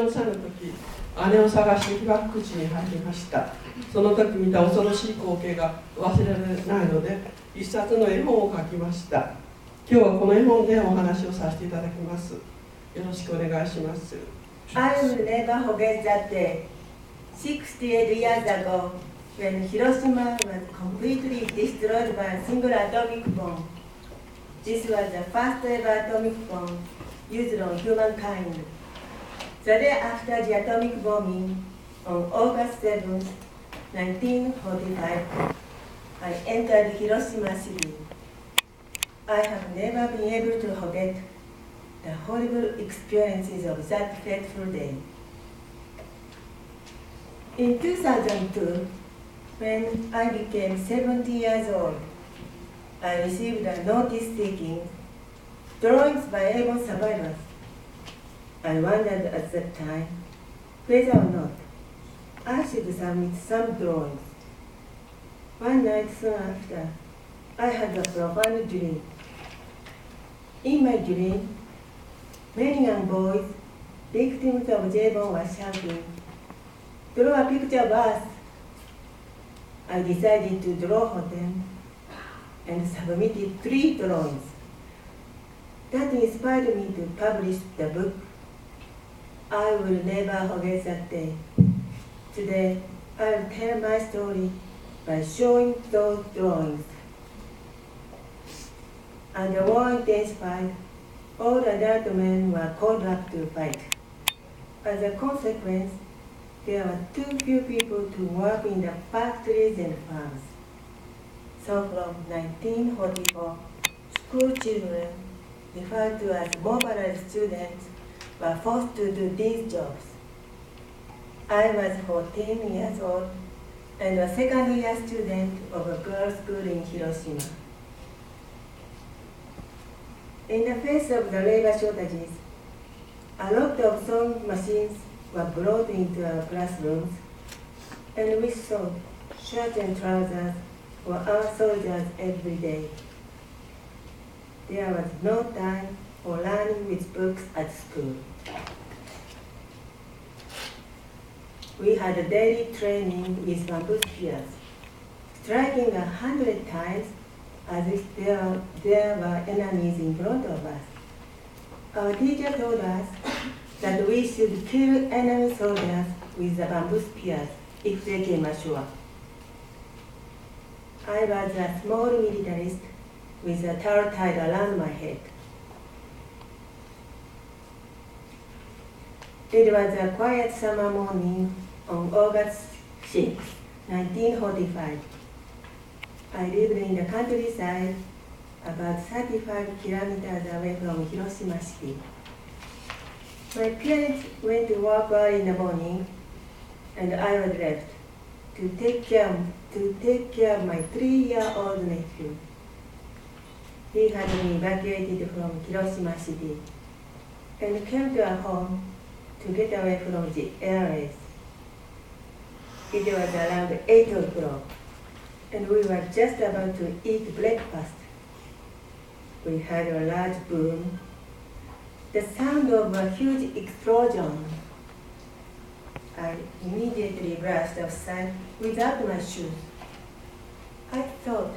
3歳の時、姉を探して被爆地に入りました。その時見た恐ろしい光景が忘れられないので、一冊の絵本を書きました。今日はこの絵本でお話をさせていただきます。よろしくお願いします。I will never forget that day, 68 years ago, when Hiroshima was completely destroyed by a single atomic bomb. This was the first ever atomic bomb used on humankind. The day after the atomic bombing, on August 7, 1945, I entered Hiroshima city. I have never been able to forget the horrible experiences of that fateful day. In 2002, when I became 70 years old, I received a notice seeking drawings by airborne survivors. I wondered at that time whether or not I should submit some drawings. One night soon after, I had a profound dream. In my dream, many young boys, victims of J-bomb, were shouting, "Draw a picture of us." I decided to draw for them and submitted 3 drawings. That inspired me to publish the book. I will never forget that day. Today, I will tell my story by showing those drawings. And the war intensified, all adult men were called up to fight. As a consequence, there were too few people to work in the factories and farms. So from 1944, school children, referred to as mobilized students, were forced to do these jobs. I was 14 years old and a second-year student of a girls' school in Hiroshima. In the face of the labor shortages, a lot of sewing machines were brought into our classrooms, and we sewed shirts and trousers for our soldiers every day. There was no time for learning with books at school. We had a daily training with bamboo spears, striking 100 times as if there were enemies in front of us. Our teacher told us that we should kill enemy soldiers with the bamboo spears if they came ashore. I was a small militarist with a towel tied around my head. It was a quiet summer morning on August 6, 1945. I lived in the countryside, about 35 kilometers away from Hiroshima city. My parents went to work early in the morning, and I was left to take care of my 3-year-old nephew. He had been evacuated from Hiroshima city and came to our home to get away from the air raids. It was around 8 o'clock, and we were just about to eat breakfast. We heard a large boom, the sound of a huge explosion. I immediately rushed outside without my shoes. I thought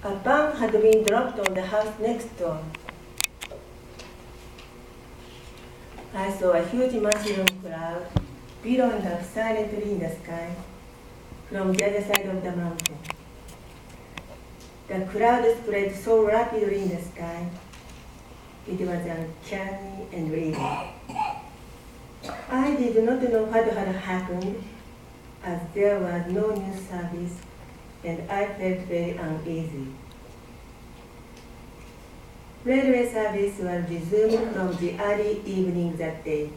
a bomb had been dropped on the house next door. I saw a huge mushroom cloud billowing up silently in the sky from the other side of the mountain. The cloud spread so rapidly in the sky, it was uncanny and eerie. I did not know what had happened, as there was no news service, and I felt very uneasy. Railway service was resumed from the early evening that day,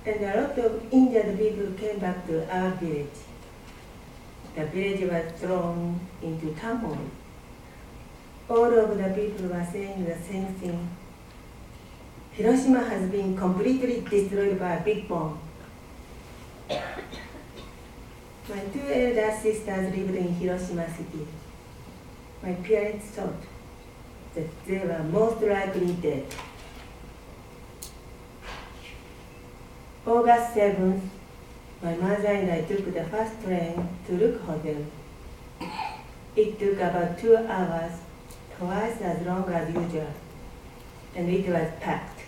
and a lot of injured people came back to our village. The village was thrown into turmoil. All of the people were saying the same thing. Hiroshima has been completely destroyed by a big bomb. My 2 elder sisters lived in Hiroshima city. My parents thought that they were most likely dead. August 7th, my mother and I took the first train to look for them. It took about 2 hours, twice as long as usual, and it was packed.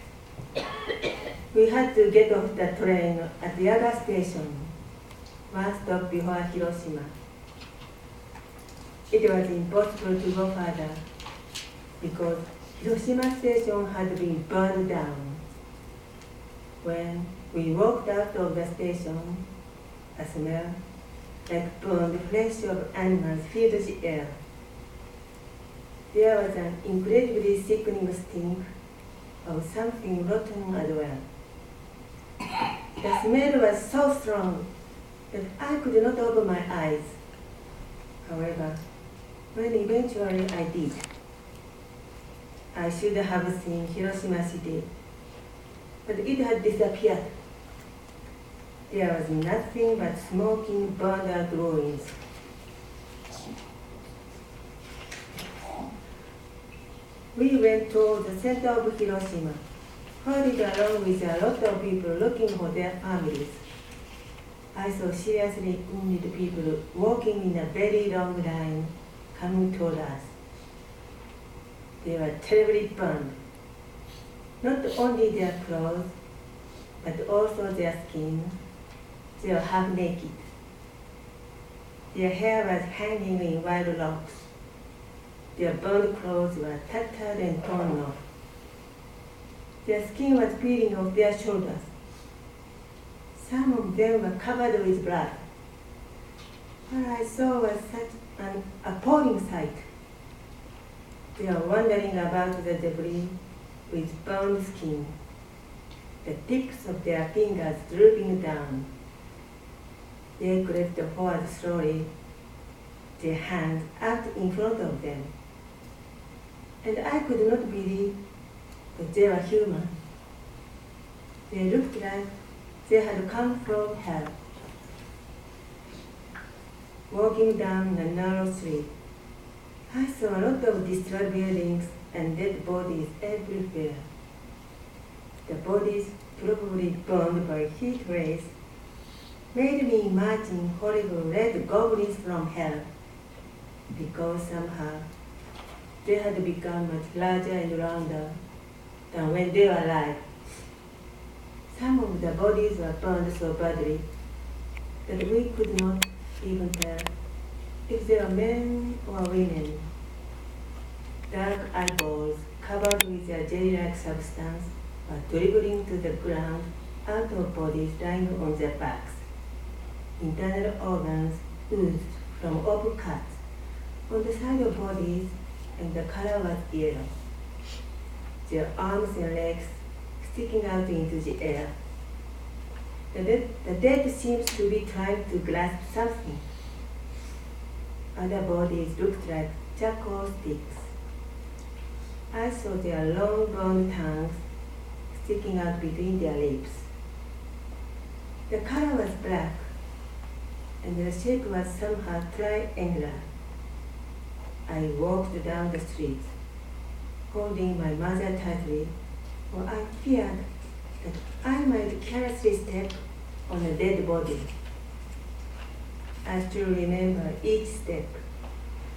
We had to get off the train at the other station, one stop before Hiroshima. It was impossible to go further because Hiroshima station had been burned down. When we walked out of the station, a smell like burned flesh of animals filled the air. There was an incredibly sickening stink of something rotten as well. The smell was so strong that I could not open my eyes. However, when eventually I did, I should have seen Hiroshima City, but it had disappeared. There was nothing but smoking, burned out ruins. We went toward the center of Hiroshima, hurried along with a lot of people looking for their families. I saw seriously wounded people walking in a very long line coming toward us. They were terribly burned. Not only their clothes, but also their skin. They were half naked. Their hair was hanging in wild locks. Their burned clothes were tattered and torn off. Their skin was peeling off their shoulders. Some of them were covered with blood. What I saw was such an appalling sight. They were wandering about the debris with burned skin, the tips of their fingers drooping down. They crept forward slowly, their hands out in front of them. And I could not believe that they were human. They looked like they had come from hell. Walking down a narrow street, I saw a lot of destroyed buildings and dead bodies everywhere. The bodies, probably burned by heat rays, made me imagine horrible red goblins from hell, because somehow they had become much larger and rounder than when they were alive. Some of the bodies were burned so badly that we could not even tell if they were men or women. Dark eyeballs covered with a jelly-like substance were dribbling to the ground out of bodies lying on their backs. Internal organs oozed from open cuts on the side of bodies, and the color was yellow. Their arms and legs sticking out into the air. The dead seems to be trying to grasp something. Other bodies looked like charcoal sticks. I saw their long burned tongues sticking out between their lips. The color was black, and the shape was somehow triangular. I walked down the street, holding my mother tightly, for I feared that I might carelessly step on a dead body. I still remember each step,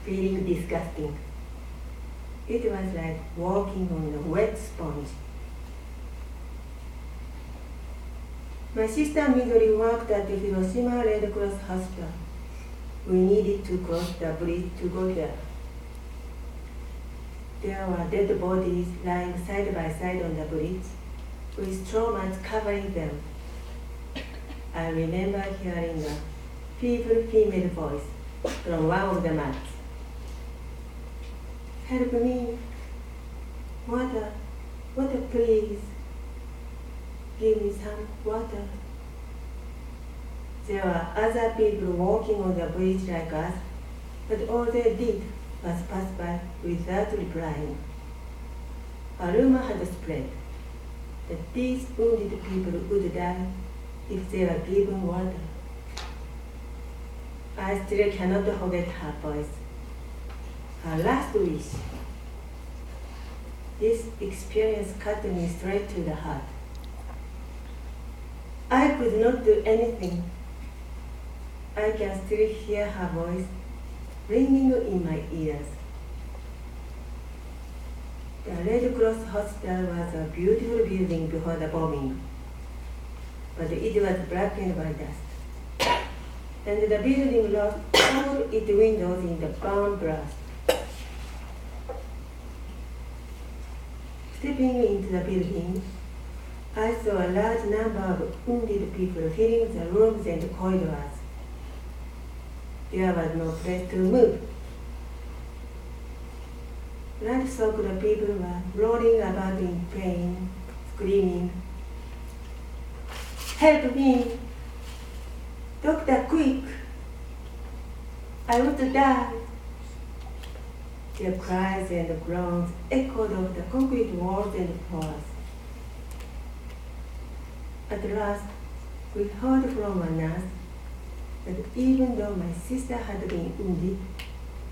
feeling disgusting. It was like walking on a wet sponge. My sister Midori worked at the Hiroshima Red Cross Hospital. We needed to cross the bridge to go there. There were dead bodies lying side by side on the bridge, with straw mats covering them. I remember hearing a feeble female voice from one of the mats. "Help me. Water, water please. Give me some water." There were other people walking on the bridge like us, but all they did was pass by without replying. A rumor had spread that these wounded people would die if they were given water. I still cannot forget her voice, her last wish. This experience cut me straight to the heart. I could not do anything. I can still hear her voice ringing in my ears. The Red Cross Hospital was a beautiful building before the bombing, but it was blackened by dust, and the building lost all its windows in the bomb blast. Stepping into the building, I saw a large number of wounded people filling the rooms and corridors. There was no place to move. Blood-soaked people were rolling about in pain, screaming, "Help me! Doctor, quick! I want to die!" Their cries and groans echoed off the concrete walls and floors. At last, we heard from a nurse that even though my sister had been wounded,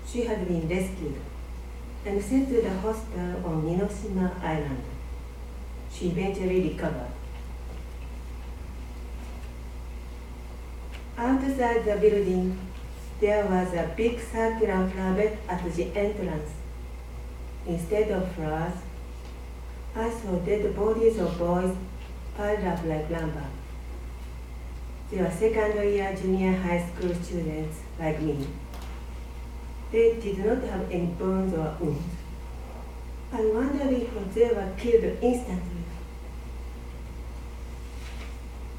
she had been rescued and sent to the hospital on Hiroshima Island. She eventually recovered. Outside the building, there was a big circular flower at the entrance. Instead of flowers, I saw dead bodies of boys piled up like lumber. They were second-year junior high school students like me. They did not have any burns or wounds. I wondered if they were killed instantly.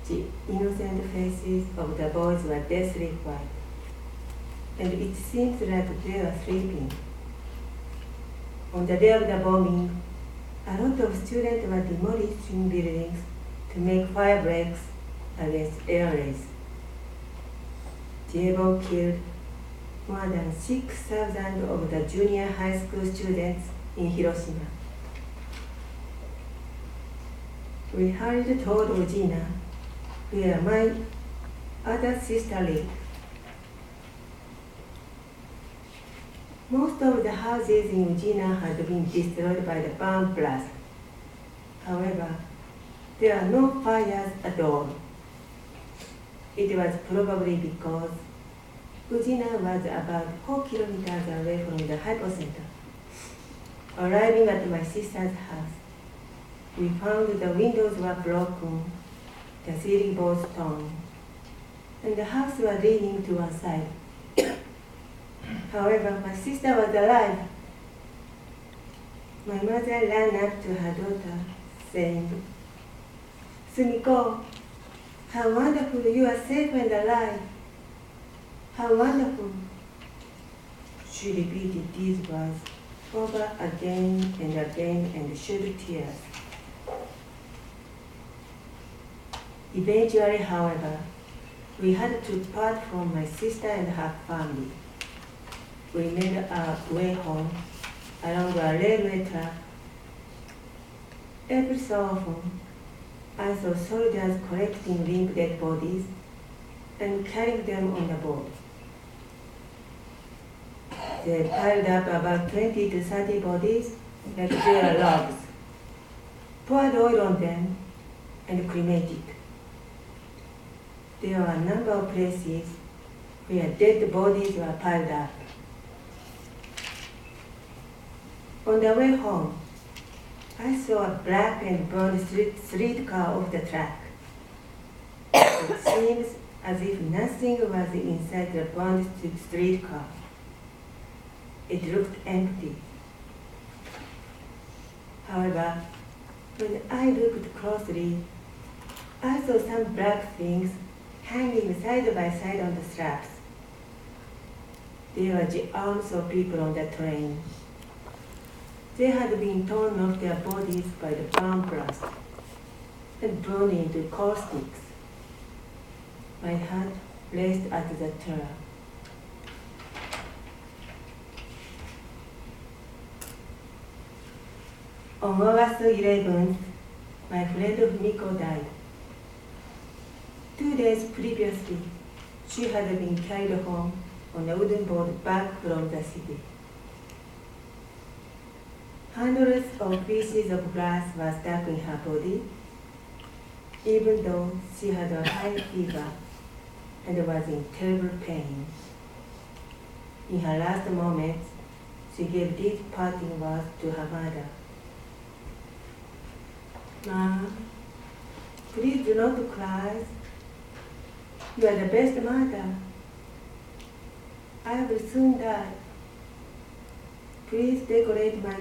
The innocent faces of the boys were deathly white, and it seemed like they were sleeping. On the day of the bombing, a lot of students were demolishing buildings to make fire breaks against air raids. The bomb killed more than 6,000 of the junior high school students in Hiroshima. We hurried toward Ujina, where my other sister lived. Most of the houses in Ujina had been destroyed by the bomb blast. However, there are no fires at all. It was probably because Ujina was about 4 kilometers away from the hypocenter. Arriving at my sister's house, we found the windows were broken, the ceiling boards torn, and the house was leaning to one side. However, my sister was alive. My mother ran up to her daughter, saying, "Sumiko, how wonderful you are safe and alive. How wonderful." She repeated these words over again and shed tears. Eventually, however, we had to part from my sister and her family. We made our way home along a railway track. Every so often, I saw soldiers collecting limp dead bodies and carrying them on the boat. They piled up about 20 to 30 bodies like they were logs, poured oil on them, and cremated. There were a number of places where dead bodies were piled up. On the way home, I saw a black and burned streetcar off the track. It seems as if nothing was inside the burned streetcar. It looked empty. However, when I looked closely, I saw some black things hanging side by side on the straps. They were the arms of people on the train. They had been torn off their bodies by the bomb blast and burned into coal sticks. My heart raced at the terror. On August 11th, my friend Fumiko died. 2 days previously, she had been carried home on a wooden boat back from the city. Hundreds of pieces of glass were stuck in her body, even though she had a high fever and was in terrible pain. In her last moments, she gave these parting words to her mother. "Ma, please do not cry. You are the best mother. I will soon die. Please decorate my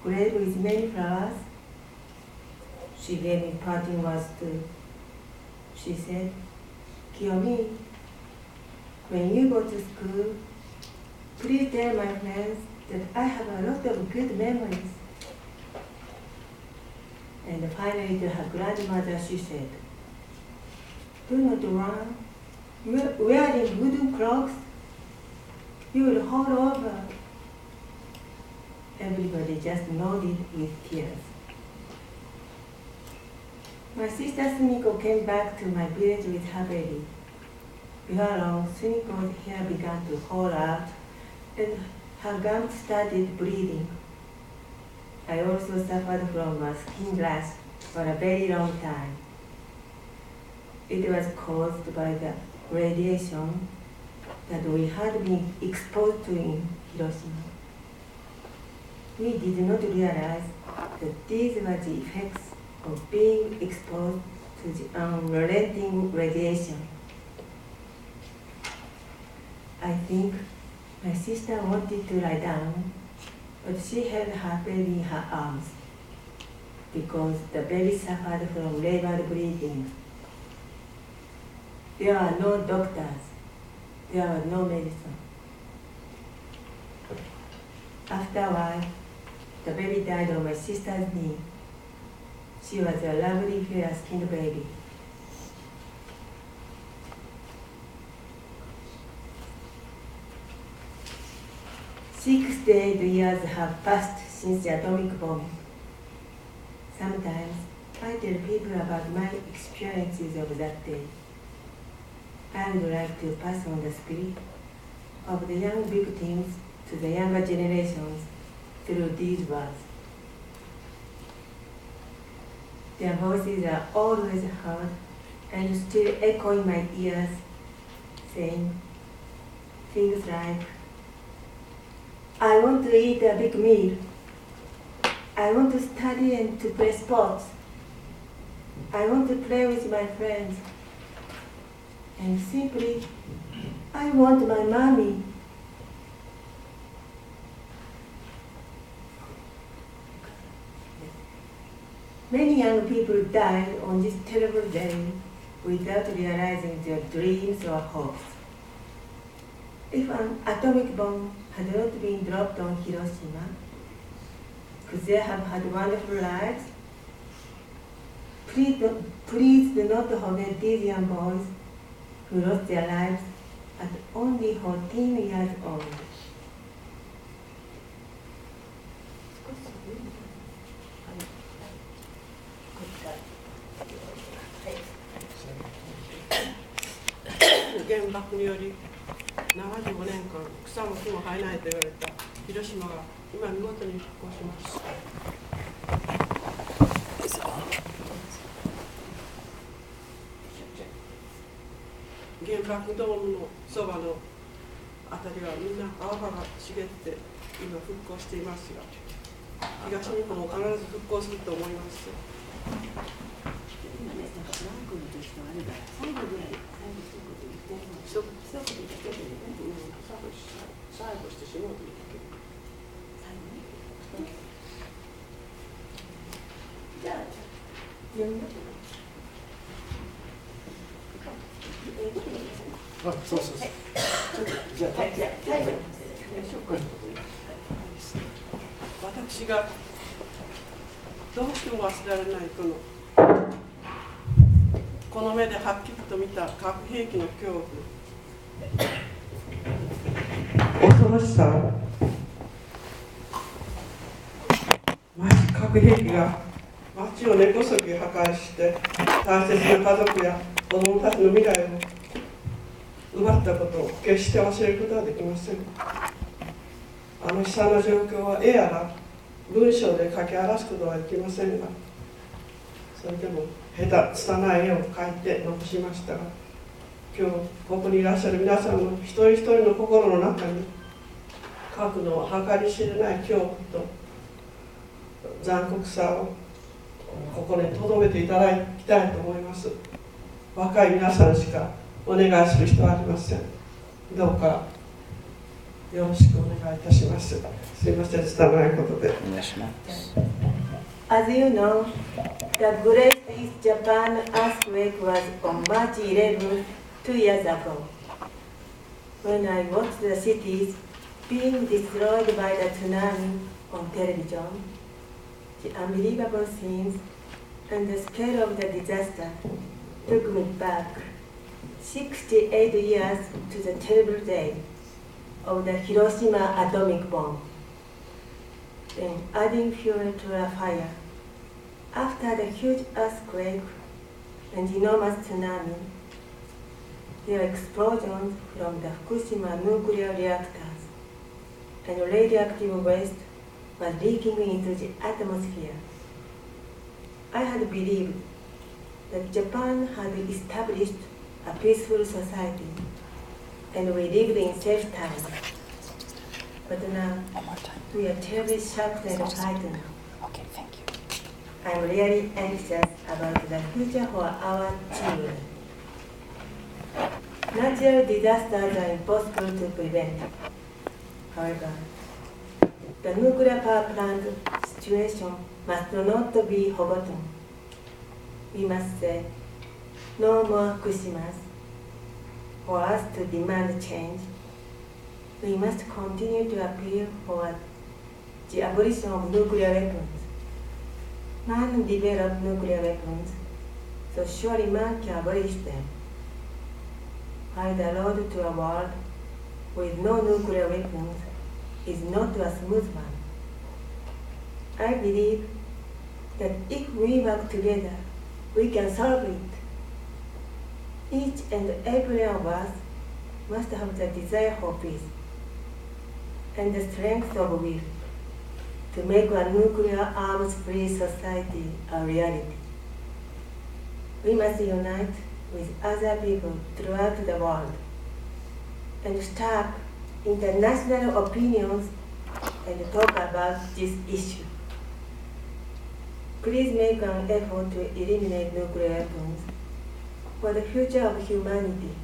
grave with many flowers." She gave me parting words too. She said, "Kiyomi, when you go to school, please tell my friends that I have a lot of good memories." And finally to her grandmother she said, "Do not run. Wearing wooden clocks, you will fall over." Everybody just nodded with tears. My sister Sumiko came back to my village with her baby. Before long, Sumiko's hair began to fall out and her gums started bleeding. I also suffered from a skin rash for a very long time. It was caused by the radiation that we had been exposed to in Hiroshima. We did not realize that these were the effects of being exposed to the unrelenting radiation. I think my sister wanted to lie down, but she held her baby in her arms because the baby suffered from labor bleeding. There are no doctors. There was no medicine. After a while, the baby died on my sister's knee. She was a lovely, fair-skinned baby. Six to 8 years have passed since the atomic bomb. Sometimes I tell people about my experiences of that day. I would like to pass on the spirit of the young victims to the younger generations through these words. Their voices are always heard and still echo in my ears, saying things like, "I want to eat a big meal. I want to study and to play sports. I want to play with my friends. And simply, I want my mommy." Many young people died on this terrible day without realizing their dreams or hopes. If an atomic bomb had not been dropped on Hiroshima, could they have had wonderful lives? Please do not forget these young boys who lost their lives at only 14 years old.原爆により75年間草も木も生えないと言われた広島が今見事に復興しました。原爆ドームのそばの辺りはみんな青葉が茂って今復興していますが、東日本も必ず復興すると思います。最後してしまうといいけど。じゃあ読みます。そう。じゃあ最後に私がどうしても忘れられないこの目ではっきりと見た核兵器の恐怖、恐ろしさを、核兵器が街を根こそぎ破壊して大切な家族や子供たちの未来を奪ったことを決して忘れることはできません。あの悲惨な状況は絵やら文章で書き表すことはできませんが、それでも拙い絵を描いて残しましたが、今日ここにいらっしゃる皆さんの一人一人の心の中に書くのは計り知れない恐怖と残酷さをここに留めていただきたいと思います。若い皆さんしかお願いする人はありません。どうかよろしくお願いいたします。すいません、拙いことで。お願いします。As you know, the Great East Japan earthquake was on March 11, 2 years ago. When I watched the cities being destroyed by the tsunami on television, the unbelievable scenes and the scale of the disaster took me back 68 years to the terrible day of the Hiroshima atomic bomb. Then adding fuel to a fire, after the huge earthquake and enormous tsunami, there were explosions from the Fukushima nuclear reactors, and radioactive waste was leaking into the atmosphere. I had believed that Japan had established a peaceful society, and we lived in safe times. But now, we are terribly shocked and frightened. Okay, thank you. I'm really anxious about the future for our children. Natural disasters are impossible to prevent. However, the nuclear power plant situation must not be forgotten. We must say no more Fukushimas. For us to demand change, we must continue to appeal for the abolition of nuclear weapons. Man developed nuclear weapons, so surely man can abolish them. While the road to a world with no nuclear weapons is not a smooth one, I believe that if we work together, we can solve it. Each and every one of us must have the desire for peace and the strength of will to make a nuclear arms-free society a reality. We must unite with other people throughout the world and start international opinions and talk about this issue. Please make an effort to eliminate nuclear weapons for the future of humanity.